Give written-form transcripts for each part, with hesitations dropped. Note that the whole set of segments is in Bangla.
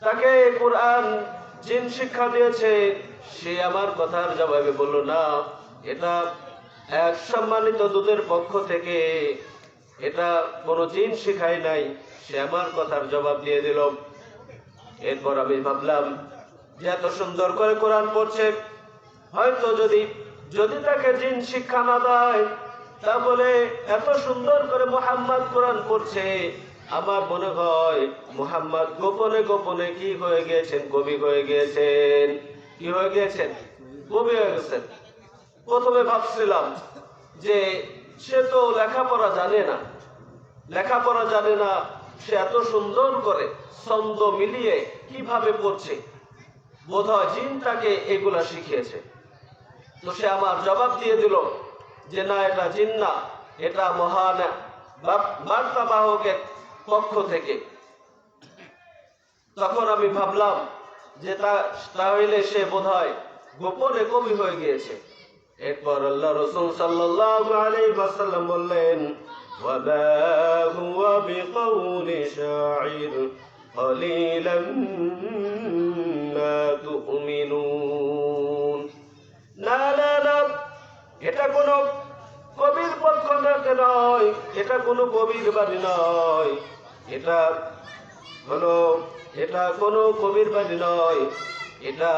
তাকে কোরআন জিন শিক্ষা দিয়েছে, সে আমার কথার জবাবে বলল না, এটা এক সম্মানিত দূতের পক্ষ থেকে, এটা কোনো জিন শিখায় নাই। সে আমার কথার জবাব দিয়ে দিল। এরপর আমি ভাবলাম যে এত সুন্দর করে কোরআন পড়ছে, হয়তো যদি তাকে জিন শিক্ষা না দেয়, তাহলে এত সুন্দর করে মুহাম্মদ কোরআন পড়ছে, আমার মনে হয় মুহাম্মদ গোপনে গোপনে কি হয়ে গিয়েছেন, কবি হয়ে গিয়েছেন। কি হয়ে গিয়েছেন? কবি হয়ে গেছেন। প্রথমে ভাবছিলাম যে সে তো লেখাপড়া জানে না, সে এত সুন্দর করে ছন্দ মিলিয়ে কিভাবে পড়ছে, বোধহয় জিন তাকে এগুলা শিখিয়েছে। তো সে আমার জবাব দিয়ে দিল যে না, এটা জিন না, এটা মহান বার্তাবাহকের পক্ষ থেকে। তখন আমি ভাবলাম যে তাহলে সে বোধহয় গোপনে কবি হয়ে গিয়েছে। এরপর আল্লাহ রাসূল সাল্লাল্লাহু আলাইহি ওয়াসাল্লাম বললেন, ওয়ামা হুয়া বিকাউলি শাইর কলিলাম মা তুমিনুন। না না না, এটা কোনো কবির পক্ষ থেকে নয়, এটা কোনো কবির বাণী নয়, এটা কোনো কবির বাণী নয়, এটা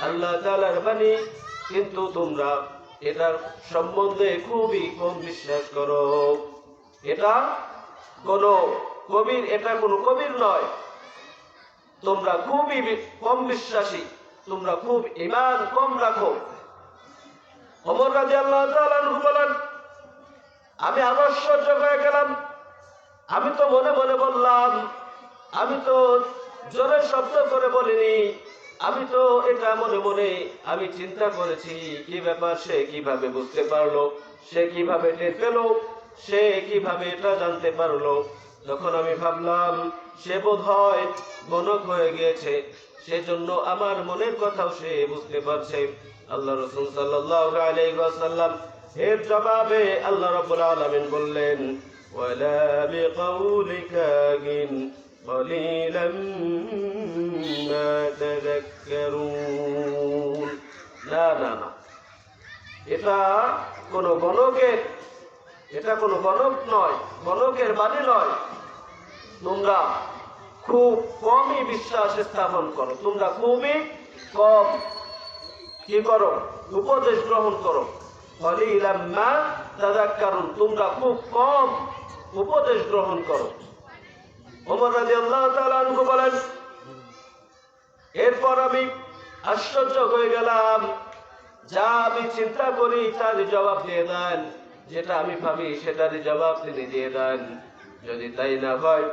আল্লাহ তাআলার বাণী। কিন্তু তোমরা এটার সম্বন্ধে খুবই কম বিশ্বাস করো। এটা কোনো কবির নয়, তোমরা খুবই কম বিশ্বাসী, তোমরা খুব ঈমান কম রাখো। ওমর রাদিয়াল্লাহু তাআলা আনহু বলেন, আমি আশ্চর্য হয়ে গেলাম। আমি তো মনে মনে বললাম, আমি তো জোরে শব্দ করে বলিনি, আমি তো এটা মনে মনে আমি চিন্তা করেছি কি ব্যাপার, সে কিভাবে বুঝতে পারলো, সে কিভাবে টের পেল, সে কিভাবে এটা জানতে পারলো। তখন আমি ভাবলাম সে বোধহয় গণক হয়ে গিয়েছে, সেজন্য আমার মনের কথাও সে বুঝতে পারছে। আল্লাহ রাসূল সাল্লাল্লাহু আলাইহি ওয়াসাল্লাম এর জবাবে আল্লাহ রাব্বুল আলামিন বললেন, ওয়ালা বিকাউলি কাহিন কলিলাম মা তাযাক্কারুন। না না না, এটা কোনো গণক নয়, গণকের বাণী নয়। তোমরা খুব কমই বিশ্বাস স্থাপন করো, তোমরা খুবই কম কি করো, উপদেশ গ্রহণ করো। কলিলাম মা তাযাক্কারুন, তোমরা খুব কম উপদেশ গ্রহণ করো। ওমর রাদিয়াল্লাহু তাআলা আনহু বলেন, এরপর আমি আশ্চর্য হয়ে গেলাম, যা আমি চিন্তা করি তার জবাব দিয়ে দেন, যেটা আমি ভাবি সেটারই জবাব তিনি দিয়ে দেন। যদি তাই না হয়,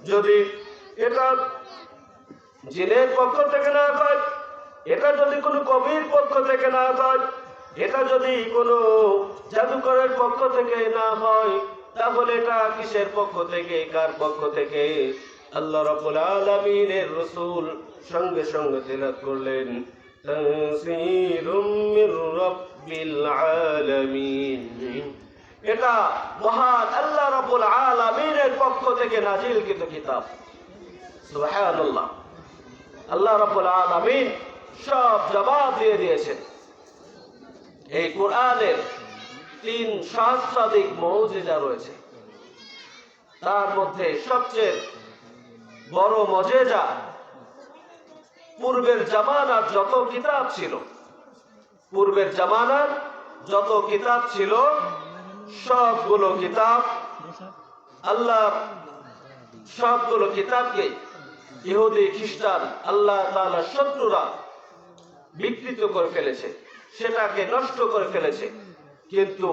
যদি এটা জিনের পক্ষ থেকে না হয়, এটা যদি কোনো কবির পক্ষ থেকে না হয়, এটা যদি কোনো জাদুকরের পক্ষ থেকে না হয়, তাহলে এটা কিসের পক্ষ থেকে, কার পক্ষ থেকে? আল্লাহ রাব্বুল আলামিনের রাসূল সঙ্গে সঙ্গে তেলাওয়াত করলেন, তানসীরুম মির রাব্বিল আলামিন। এটা মহান আল্লাহ রাব্বুল আলামিনের পক্ষ থেকে নাযিলকৃত কিতাব। সুবহানাল্লাহ, আল্লাহ রাব্বুল আলামিন সব জবাব দিয়ে দিয়েছেন। এই কোরআনের 3 সহস্রাধিক মুজিজা রয়েছে, তার মধ্যে সবচেয়ে বড় মুজিজা পূর্বের জামানার যত কিতাব ছিল, সবগুলো কিতাবকে ইহুদি খ্রিস্টান আল্লাহ তাআলার শত্রুরা বিকৃত করে ফেলেছে, সেটাকে নষ্ট করে ফেলেছে। কিন্তু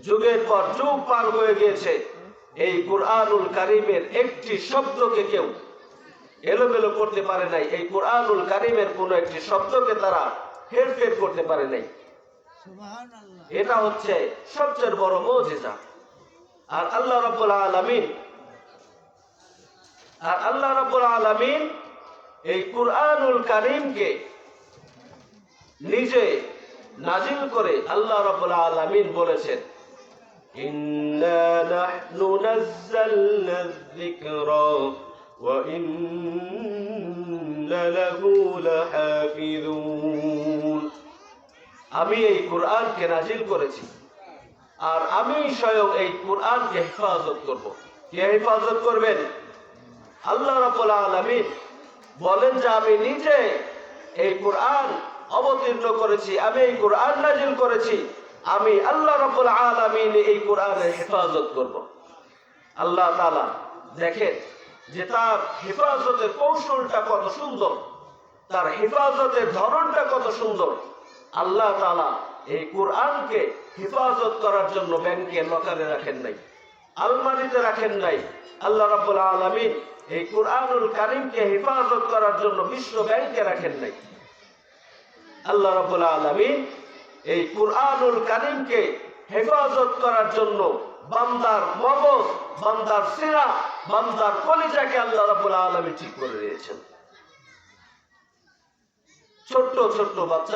যুগের পর যুগ পার হয়ে গিয়েছে, এই কুরআনুল কারীমের একটি শব্দকে কেউ এলোমেলো করতে পারে নাই। এই কুরআনুল কারীমের কোন একটি শব্দকে তারা হেরফের করতে পারে নাই। সুবহানাল্লাহ, এটা হচ্ছে সবচেয়ে বড় মুজিজা। আর আল্লাহ রাব্বুল আলামিন এই কুরআনুল কারীমকে নিজে নাজিল করে আল্লাহ রাব্বুল আলামিন বলেছেন, ইন্না নাহনু নাযালনা যিকরা ওয়া ইন্না ইন্না লাহু লাহাফিযুন। আমি এই কোরআনকে নাজিল করেছি আর আমি স্বয়ং এই কোরআনকে হেফাজত করব। কে হেফাজত করবেন? আল্লাহ রাব্বুল আলামিন বলেন যে আমি নিজে এই কোরআন অবতীর্ণ করেছি, আমি এই কোরআন নাজিল করেছি, আমি আল্লাহ রাব্বুল আলামিন এই কোরআনের হেফাজত করব। আল্লাহ তাআলা দেখেন যে তার হেফাজতের কৌশলটা কত সুন্দর, তার হেফাজতের ধরনটা কত সুন্দর। আল্লাহ তাআলা এই কোরআনকে হেফাজত করার জন্য ব্যাংকে লকারে রাখেন নাই, আলমারিতে রাখেন নাই। আল্লাহ রাব্বুল আলামিন এই কোরআনুল কারীমকে হেফাজত করার জন্য বিশ্ব ব্যাংকে রাখেন নাই। আল্লাহ রাব্বুল আলামিন এই কোরআনুল কারীমকে হেফাজত করার জন্য বান্দার মগজ, বান্দার সিনা, বান্দার কলিজাকে আল্লাহ রাব্বুল আলামিন ঠিক করে দিয়েছেন। ছোট্ট ছোট্ট বাচ্চা